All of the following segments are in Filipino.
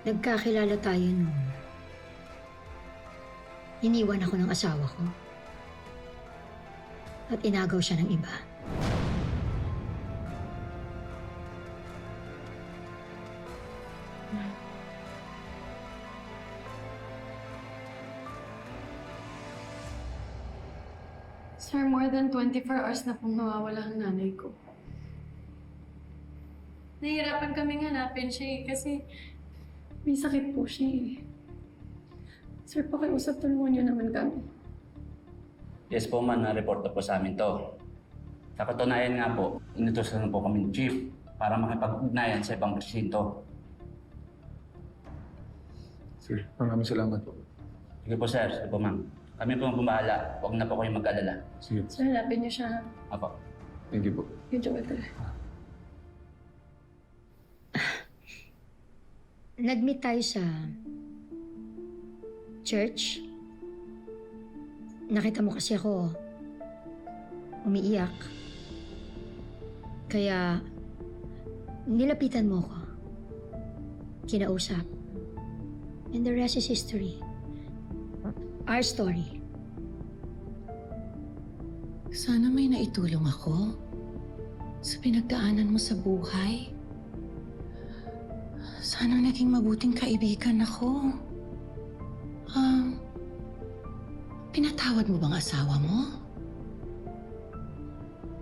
Nagkakilala tayo nung iniwan ako ng asawa ko at inagaw siya ng iba. Sir, more than 24 hours na pong nawawala ang nanay ko. Nahihirapan kaming hanapin siya kasi may sakit po siya eh. Sir, pakiusap, tulungan niyo naman kami. Yes po man, na-report na po sa amin to. Sa katunayan nga po, inutusan na po kami ng chief para makipag-ugnayan sa ibang presinto. Sir, maraming salamat po. Sige po sir, sige po ma'am. Kami po ang bumahala. Huwag na po kayong mag-alala. Sige. Sir, hanapin niyo siya. Apo. Thank you po. Yung Joel. Nag-meet tayo sa church. Nakita mo kasi ako umiiyak. Kaya nilapitan mo ko. Kinausap. And the rest is history. Our story. Sana may naitulong ako sa pinagdaanan mo sa buhay. Sana naging mabuting kaibigan ako. Pinatawad mo bang asawa mo?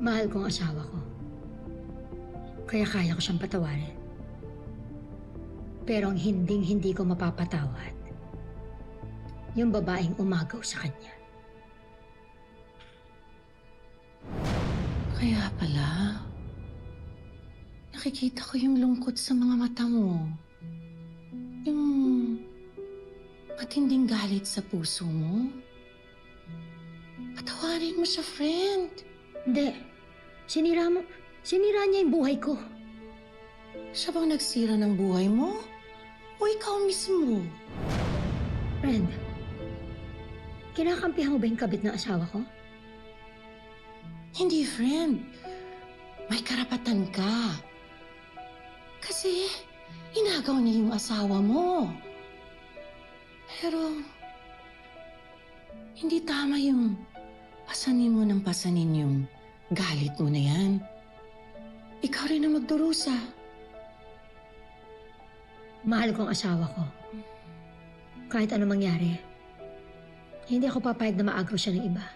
Mahal ko ang asawa ko. Kaya kaya ko siyang patawarin. Pero ang hindi ko mapapatawad, yung babaeng umagaw sa kanya. Kaya pala, nakikita ko yung lungkot sa mga mata mo. Yung matinding galit sa puso mo. Patawarin mo siya, friend. Hindi. Sinira niya yung buhay ko. Siya bang nagsira ng buhay mo? O ikaw mismo? Friend, kinakampihan mo ba yung kabit ng asawa ko? Hindi, friend. May karapatan ka. Kasi, inagaw niya yung asawa mo. Pero, hindi tama yung pasanin mo ng pasanin yung galit mo na yan. Ikaw rin ang magdurusa. Mahal ko ang asawa ko. Kahit ano mangyari, hindi ako papayag na maagaw siya ng iba.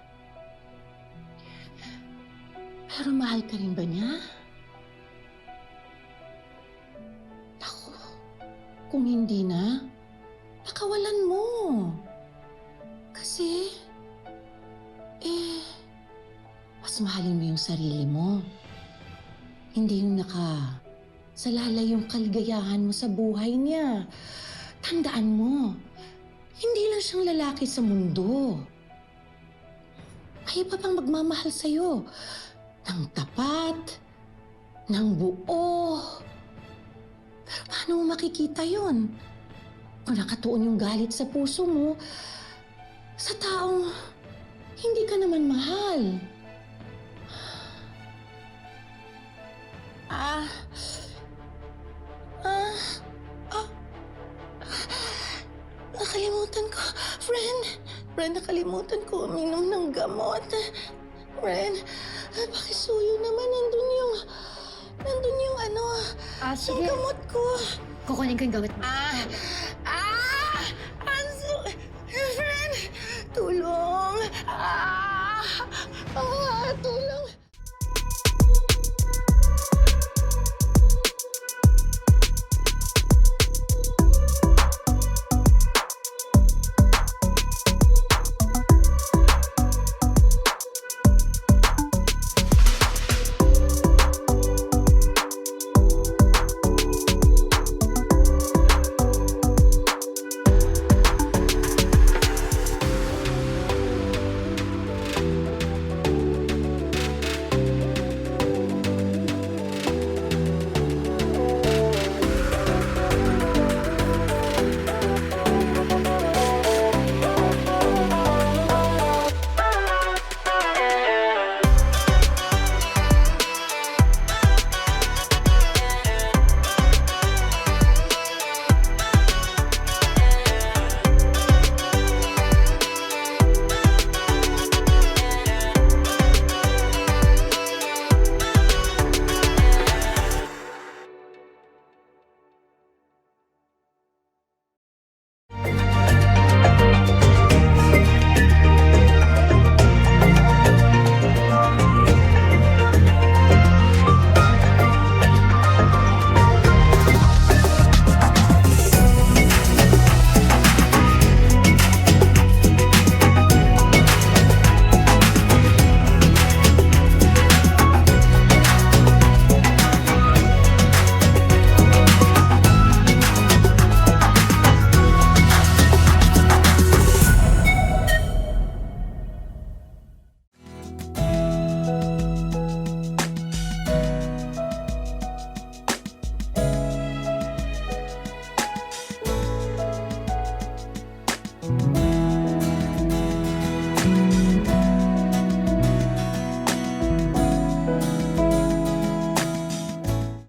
Pero mahal ka rin ba niya? Naku, kung hindi na, nakawalan mo. Kasi, mas mahalin mo yung sarili mo. Hindi yung nakasalala yung kaligayahan mo sa buhay niya. Tandaan mo, hindi lang siyang lalaki sa mundo. May iba pang magmamahal sa'yo. Ng tapat, ng buo. Pero paano mo makikita yon? Kung nakatuon yung galit sa puso mo, sa taong hindi ka naman mahal. Nakalimutan ko. Friend, nakalimutan ko uminom ng gamot. Friend, pakisuyo naman. Nandun yung Sige. yung gamot ko. Kukunin ko yung gamit mo. Friend, tulong. Tulong. Thank